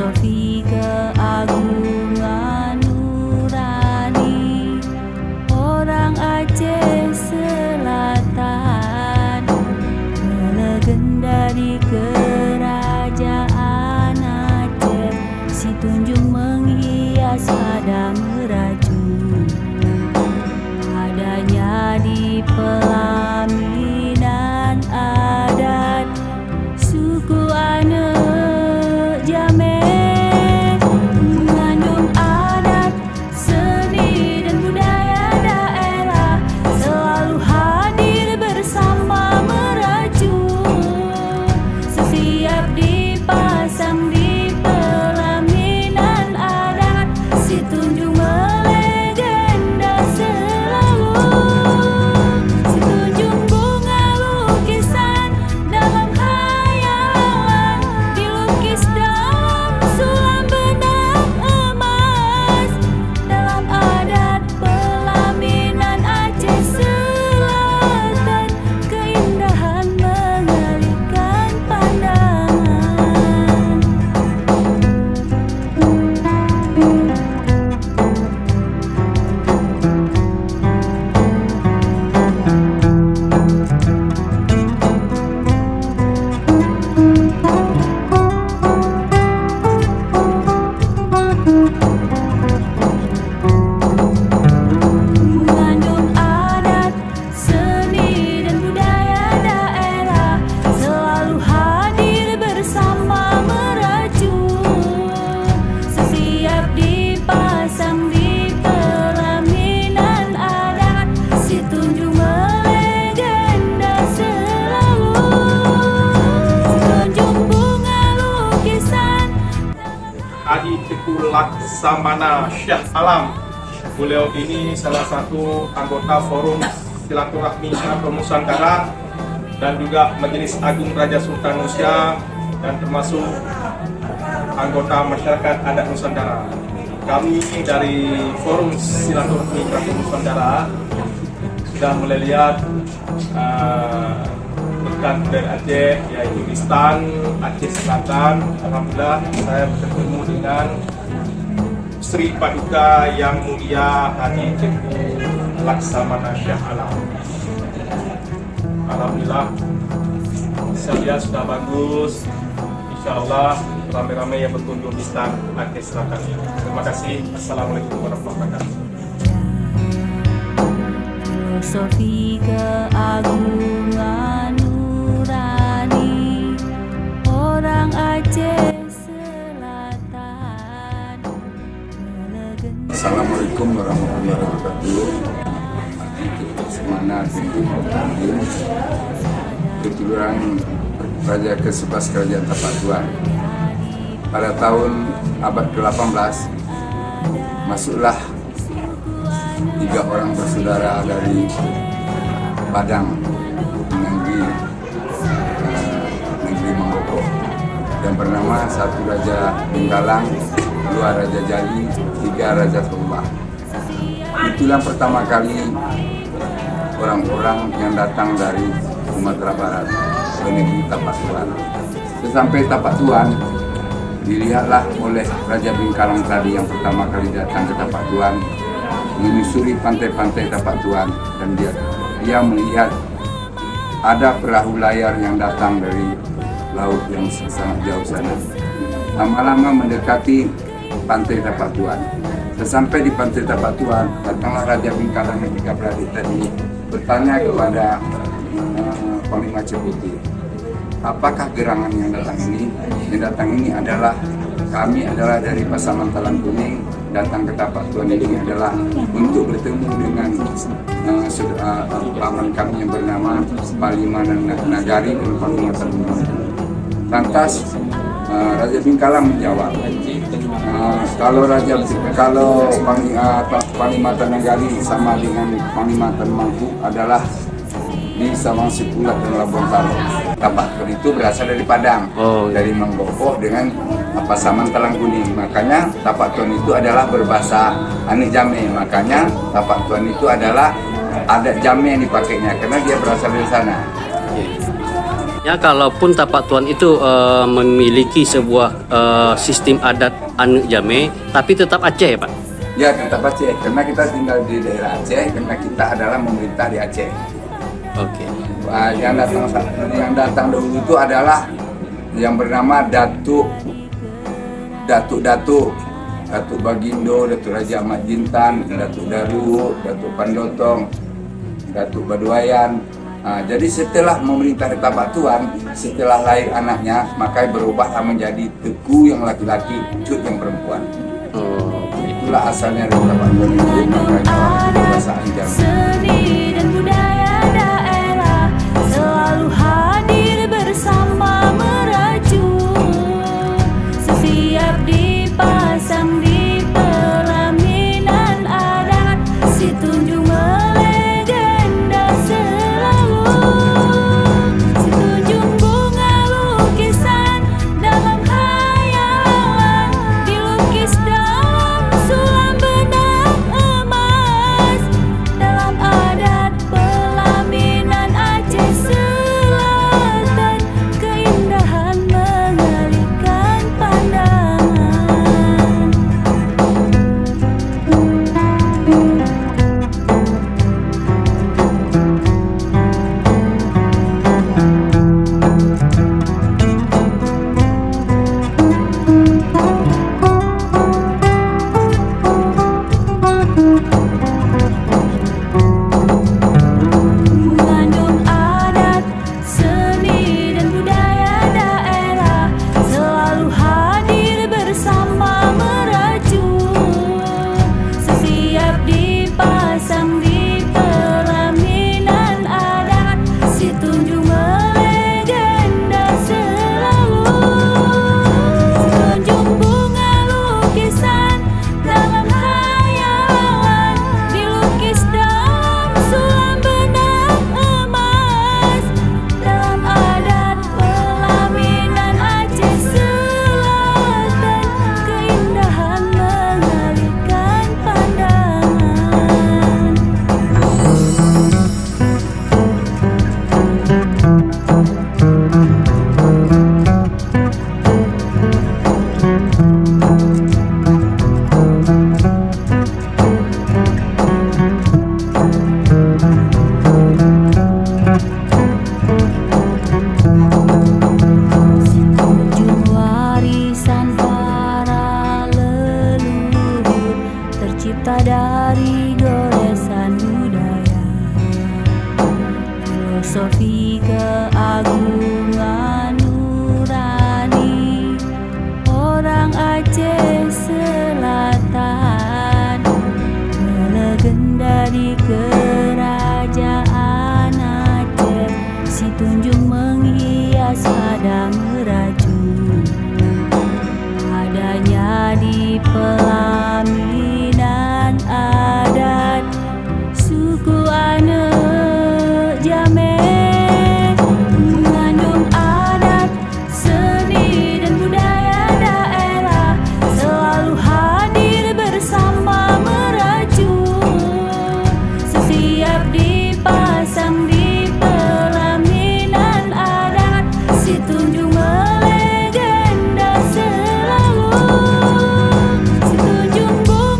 Filosofi keagungan nurani orang Aceh Selatan, melegenda di kerajaan Aceh. Si Tunjung menghias pada meraju, adanya di pelaminan adat suku Anek Jammeh, mengandung adat, seni dan budaya daerah, selalu hadir bersama merajut, setiap dipasang di pelaminan adat. Si Tunjung melegenda selalu. Si Tunjung bunga lukisan dalam khayalan, dilukis dalam sulam benang emas, dalam adat pelaminan Aceh Selatan, keindahan mengalihkan pandangan. Mengandung adat, seni dan budaya daerah, selalu hadir bersama merajut, setiap dipasang di pelaminan adat. Si Tunjung melegenda selalu. Si Tunjung bunga lukisan dalam Haji Teguh Laksamana Shah Alam. Beliau ini salah satu anggota Forum Silaturahmi Atau Nusantara dan juga Majelis Agung Raja Sultan Nusa, dan termasuk anggota masyarakat adat Nusantara. Kami dari Forum Silaturahmi Atau Nusantara sudah melihat rekan dari Aceh, yaitu Istan Aceh Selatan. Alhamdulillah saya bertemu dengan Sri Paduka Yang Mulia Haji Teguh Laksamana Shah Alam. Alhamdulillah saya lihat sudah bagus. Insya Allah ramai-ramai yang berkunjung di Istan Aceh Selatan. Terima kasih. Assalamualaikum warahmatullahi wabarakatuh. Filosofi keagungan nurani orang Aceh Selatan, melegenda. Assalamualaikum warahmatullahi wabarakatuh. Semana keturunan Raja ke-11 Kerajaan Tapak Tuan. Pada tahun abad ke-18 masuklah 3 orang bersaudara dari Padang, negeri Mangkoko, yang bernama satu Raja Bengkalang, 2 Raja Jali, 3 Raja Tombak. Itulah pertama kali orang-orang yang datang dari Sumatera Barat ke negeri Tapak Tuan. Sesampai Tapak Tuan, dilihatlah oleh Raja Bengkalang tadi yang pertama kali datang ke Tapak Tuan, menyusuri pantai-pantai Tapak Tuan, dan dia melihat ada perahu layar yang datang dari laut yang sangat jauh sana. Lama-lama mendekati pantai Tapak Tuan. Sesampai di pantai Tapak Tuan, datanglah Raja Bengkalang yang 3 beradik tadi bertanya kepada Panglima Ceputi, apakah gerangan yang datang ini? Yang datang ini adalah kami adalah dari Pasaman Talang Kuning, datang ke Tapak Tuan ini adalah untuk bertemu dengan paman kami yang bernama Palimanan Nagari dan Palimatan Mampu. Lantas Raja Bengkalang menjawab, kalau Palimatan Nagari sama dengan Palimatan Mampu adalah di Sawang Sipulat dan Labuan Taro. Tapak Tuan itu berasal dari Padang, dari Mangkoko dengan Pasaman Talang Kuning. Makanya Tapak Tuan itu adalah berbahasa Anek Jammeh. Makanya Tapak Tuan itu adalah adat Jammeh yang dipakainya karena dia berasal dari sana. Ya, kalaupun Tapak Tuan itu memiliki sebuah sistem adat Anu Jame, tapi tetap Aceh ya Pak? Ya tetap Aceh, karena kita tinggal di daerah Aceh, karena kita adalah memerintah di Aceh. Oke. Yang datang dulu itu adalah yang bernama Datuk Bagindo, Datuk Raja Ahmad Jintan, Datuk Daru, Datuk Pandotong, Datuk Baduayan. Nah, jadi setelah memerintah di Tapak Tuan, setelah lahir anaknya, maka berubah menjadi Teku yang laki-laki, Cut yang perempuan. Itulah asalnya dari Tapak Tuan itu, makanya bahasa Anjang. Seni dan budaya daerah selalu hadir bersama merajut, setiap dipasang di pelaminan adat, si tunjung melegenda selalu, si tunjung bunga lukisan dalam hayalan, dilukis dalam sulam benang emas, dalam adat pelaminan Aceh Selatan, keindahan mengalihkan pandangan. Mengandung adat, seni dan budaya daerah selalu hadir bersama merajut, setiap dipasang di pelaminan adat, si tunjung melegenda selalu, si tunjung bunga lukisan dalam hayalan, dilukis dalam sulam benang emas, dalam adat pelaminan Aceh Selatan, keindahan mengalihkan pandangan. Tunjung warisan para leluhur, tercipta dari goresan budaya, filosofi keagungan nurani orang Aceh Selatan, melegenda di kerajaan Aceh, si tunjung menghias pada merajut, adanya di pelaminan adat suku Anu Jame. Mengandung adat, seni dan budaya daerah selalu hadir bersama merajut, setiap dipasang di pelaminan adat, si tunjung melegenda selalu, si tunjung bunga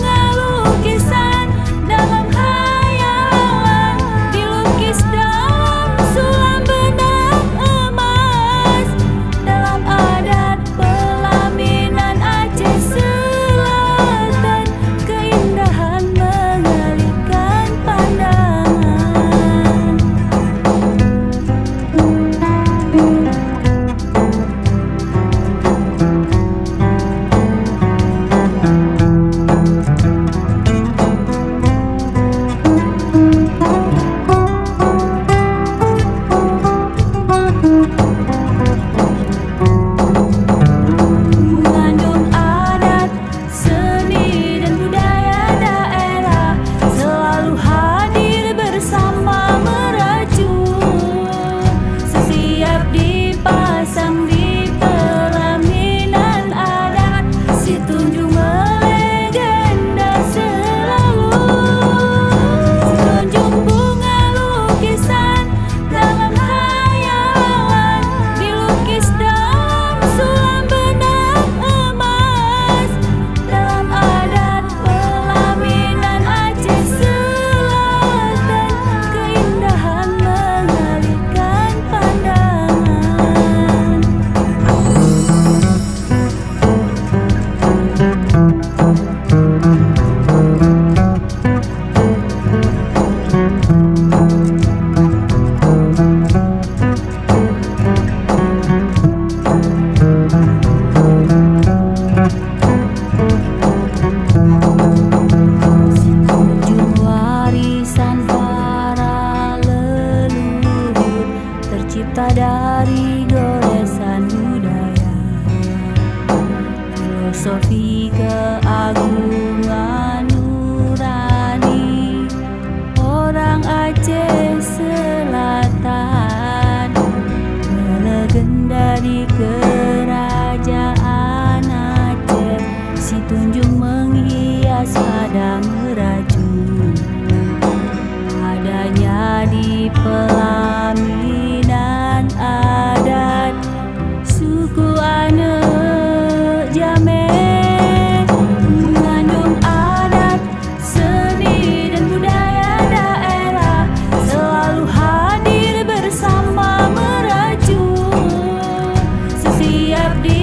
filosofi keagungan nurani orang Aceh Selatan, melegenda di kerajaan Aceh. Si Tunjung menghias pada merajut, adanya di pelaminan adat suku Anek Jammeh, mengandung adat, seni dan budaya daerah, selalu hadir bersama merajut. Setiap di